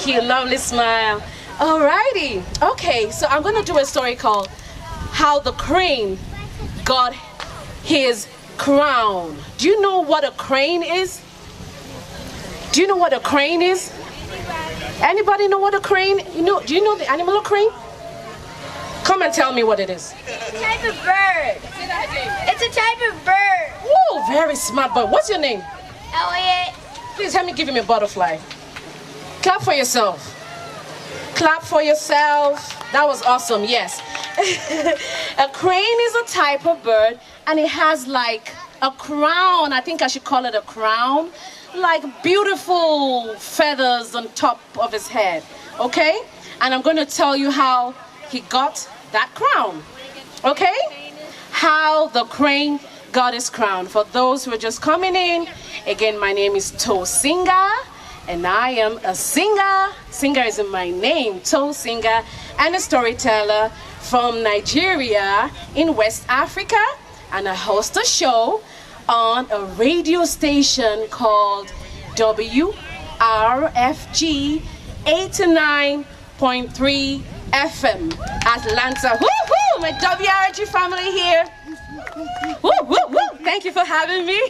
Thank you, lovely smile. Alrighty. Okay, so I'm gonna do a story called How the Crane Got His Crown. Do you know what a crane is? Do you know what a crane is? Anybody know what a crane? Do you know the animal of crane? Come and tell me what it is. It's a type of bird. It's a type of bird. Whoa, very smart bird. What's your name? Elliot. Please help me give him a butterfly. Clap for yourself. Clap for yourself. That was awesome, yes. A crane is a type of bird and it has like a crown. I think I should call it a crown. Like beautiful feathers on top of his head. Okay? And I'm going to tell you how he got that crown. Okay? How the crane got his crown. For those who are just coming in, again, my name is Tosinger, and I am a singer. Singer is in my name, Tosinger, and a storyteller from Nigeria in West Africa. And I host a show on a radio station called WRFG 89.3 FM, Atlanta. Woo-hoo! My WRFG family here. Woo-woo-woo! Thank you for having me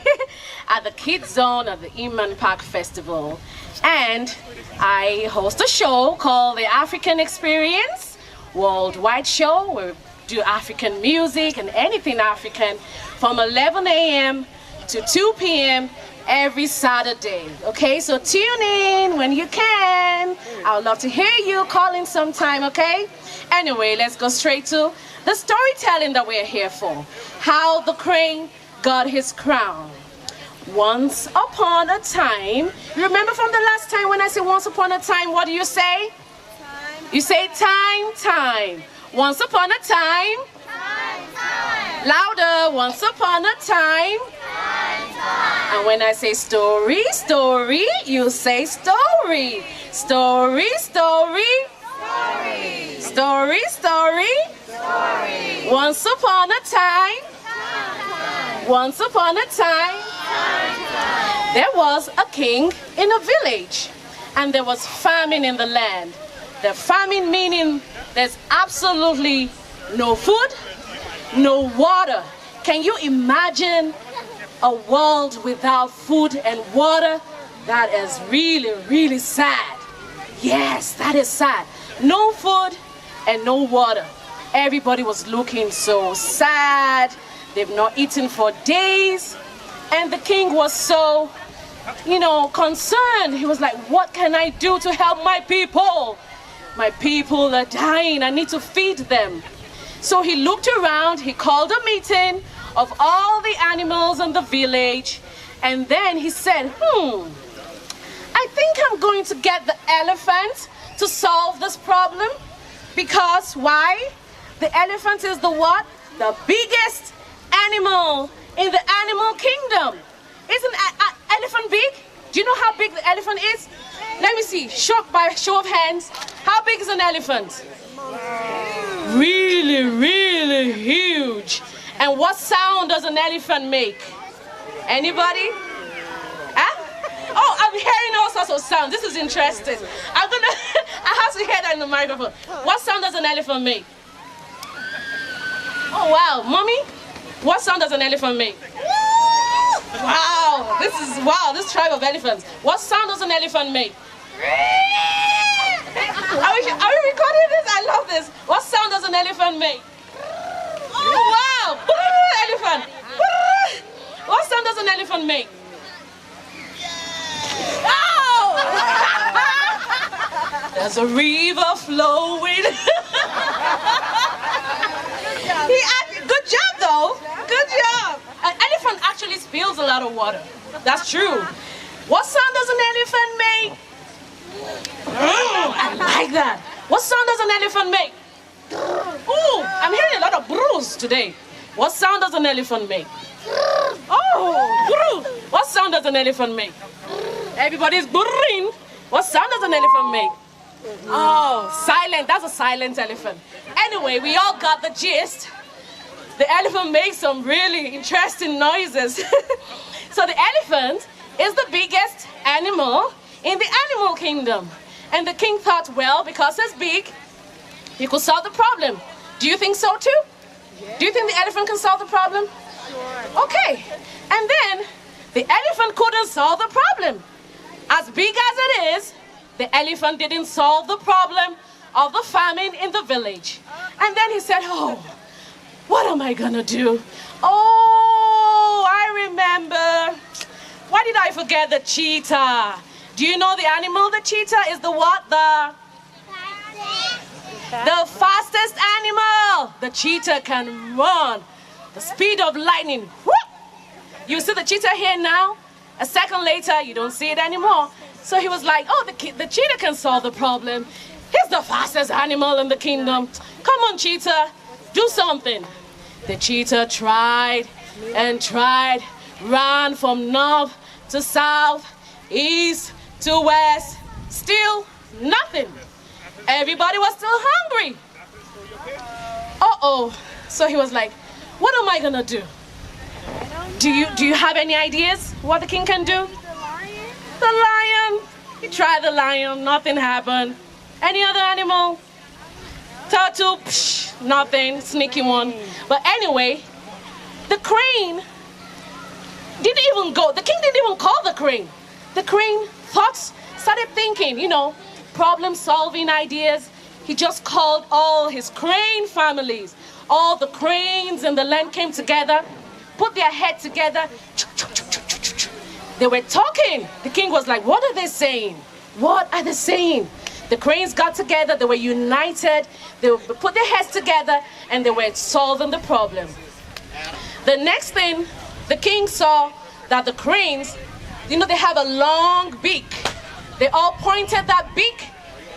at the Kids Zone at the Inman Park Festival. And I host a show called The African Experience, worldwide show where we do African music and anything African from 11 a.m. to 2 p.m. every Saturday. Okay, so tune in when you can. I would love to hear you calling sometime, okay? Anyway, let's go straight to the storytelling that we're here for. How the crane got his crown. Once upon a time, you remember from the last time when I say once upon a time, what do you say? Time. You say time. Once upon a time. Time. Louder. Once upon a time. Time. And when I say story, you say story. Story. Story. Once upon a time. Once upon a time. There was a king in a village, and there was famine in the land. The famine meaning there's absolutely no food, no water. Can you imagine a world without food and water? That is really, really sad. Yes, that is sad. No food and no water. Everybody was looking so sad. They've not eaten for days. And the king was so, concerned. He was like, what can I do to help my people? My people are dying. I need to feed them. So he looked around. He called a meeting of all the animals in the village. And then he said, I think I'm going to get the elephant to solve this problem. Because why? The elephant is the what? The biggest animal in the animal kingdom. Isn't an elephant big? Do you know how big the elephant is? Let me see, by show of hands. How big is an elephant? Really, really huge. And what sound does an elephant make? Anybody? Huh? Oh, I'm hearing all sorts of sounds. This is interesting. I have to hear that in the microphone. What sound does an elephant make? Oh, wow. Mommy? What sound does an elephant make? Wow, this tribe of elephants. What sound does an elephant make? Are we recording this? I love this. What sound does an elephant make? Oh, wow, elephant. What sound does an elephant make? Oh! There's a river flowing. Good job, though. Good job. An elephant actually spills a lot of water. That's true. What sound does an elephant make? I like that. What sound does an elephant make? Oh, I'm hearing a lot of bruise today. What sound does an elephant make? Oh, what sound does an elephant make? Everybody's burring. What sound does an elephant make? Oh, silent. That's a silent elephant. Anyway, we all got the gist. The elephant makes some really interesting noises. So the elephant is the biggest animal in the animal kingdom. And the king thought, well, because it's big, he could solve the problem. Do you think so too? Yeah. Do you think the elephant can solve the problem? Sure. Okay. And then the elephant couldn't solve the problem. As big as it is, the elephant didn't solve the problem of the famine in the village. And then he said, oh, what am I gonna do? Oh, I remember. Why did I forget the cheetah? Do you know the animal, the cheetah, is the what? The fastest animal. The cheetah can run the speed of lightning. Whoop! You see the cheetah here now? A second later, you don't see it anymore. So he was like, oh, the cheetah can solve the problem. He's the fastest animal in the kingdom. Come on, cheetah, do something. The cheetah tried and tried, ran from north to south, east to west, still nothing. Everybody was still hungry. Uh-oh. So he was like, what am I gonna do? Do you have any ideas what the king can do? The lion. He tried the lion, nothing happened. Any other animal? Turtle, psh, nothing, sneaky one. But anyway, the crane didn't even go. The king didn't even call the crane. The crane started thinking, problem-solving ideas. He just called all his crane families. All the cranes in the land came together, put their head together. They were talking. The king was like, what are they saying? What are they saying? The cranes got together, they were united, they put their heads together, and they were solving the problem. The next thing, the king saw that the cranes, they have a long beak. They all pointed that beak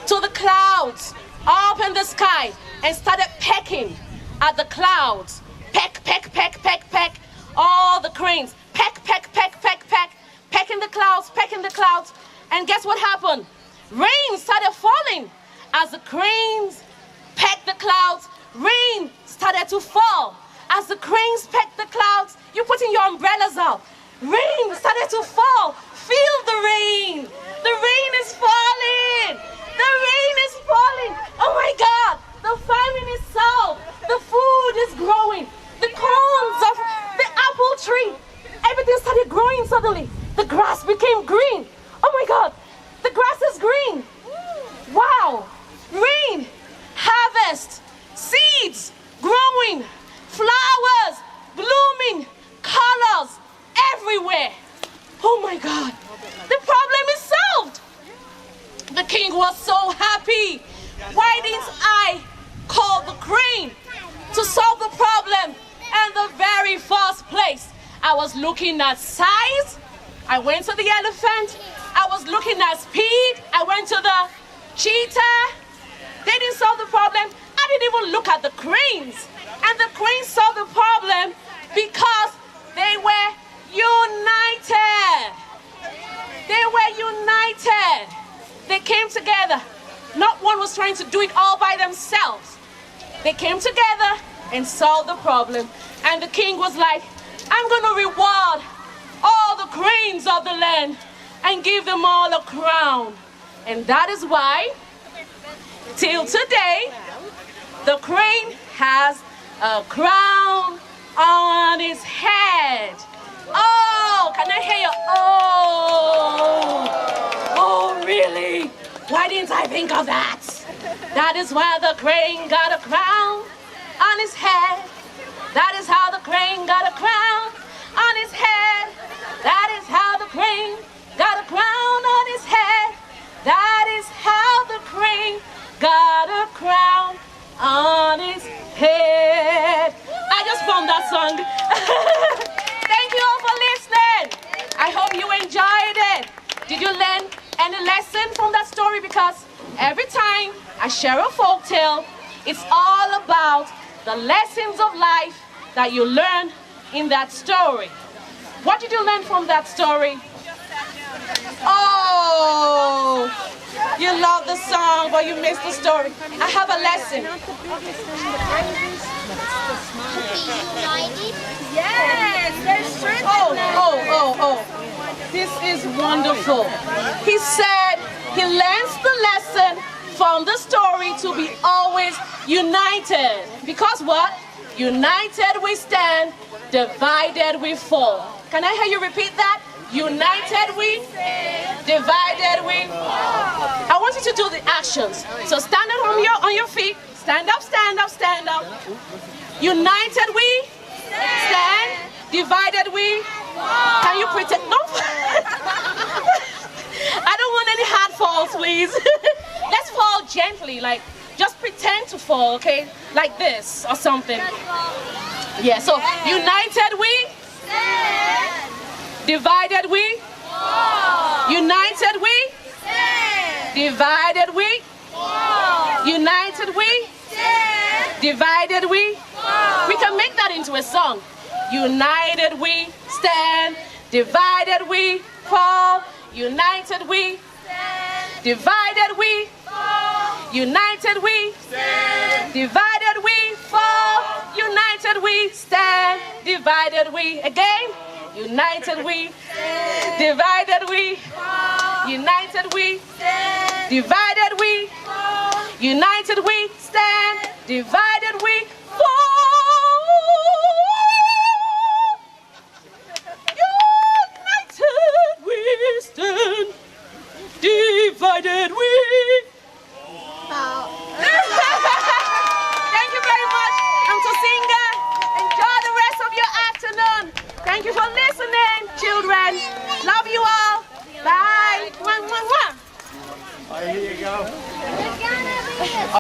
to the clouds, up in the sky, and started pecking at the clouds. Peck, peck, peck, peck, peck. All the cranes, peck, peck, peck, peck, peck. Pecking the clouds, pecking the clouds. And guess what happened? Rain started falling. As the cranes pecked the clouds, rain started to fall. As the cranes pecked the clouds, you're putting your umbrellas out. Rain started to fall. Feel the rain. The rain is falling. The rain is falling. Oh my God, the famine is solved. The food is growing. The cones of the apple tree, everything started growing suddenly. The grass became green. Oh my God, the grass is green. Wow, rain, harvest, seeds growing, flowers blooming, colors everywhere. Oh my God, the problem is solved. The king was so happy. Why didn't I call the crane to solve the problem in the very first place? I was looking at size. I went to the elephant. I was looking at speed. I went to the cheetah. They didn't solve the problem. I didn't even look at the cranes. And the cranes solved the problem because they were united. They were united. They came together. Not one was trying to do it all by themselves. They came together and solved the problem. And the king was like, I'm going to reward all the cranes of the land and give them all a crown. And that is why, till today, the crane has a crown on his head. Oh, can I hear you? Oh, really? Why didn't I think of that? That is why the crane got a crown on his head. That is how the crane got a crown on his head. That is how the crane got a crown on his head. That is how the crane got a crown on his head. I just found that song. Thank you all for listening. I hope you enjoyed it. Did you learn any lesson from that story? Because every time I share a folk tale, it's all about the lessons of life that you learn in that story. What did you learn from that story? Oh, you love the song, but you missed the story. I have a lesson. Yes, there's strength. Oh. This is wonderful. He said, He learns the lesson from the story to be always united. Because what? United we stand, divided we fall. Can I hear you repeat that? United we stand, divided we fall. I want you to do the actions. So stand up on your feet. Stand up, stand up, stand up. United we stand, divided we fall. Can you pretend? No. I don't want any hard falls, please. Let's fall gently, like just pretend to fall, okay? Like this or something. Yeah, so united we stand, divided we fall. United we stand, divided we fall. United we stand, divided we fall. We can make that into a song. United we stand, divided we fall. United we stand, divided we fall. United we stand, divided we fall. United we stand, divided we again. United we stand, divided we fall. United we stand, divided we fall. United we stand, divided we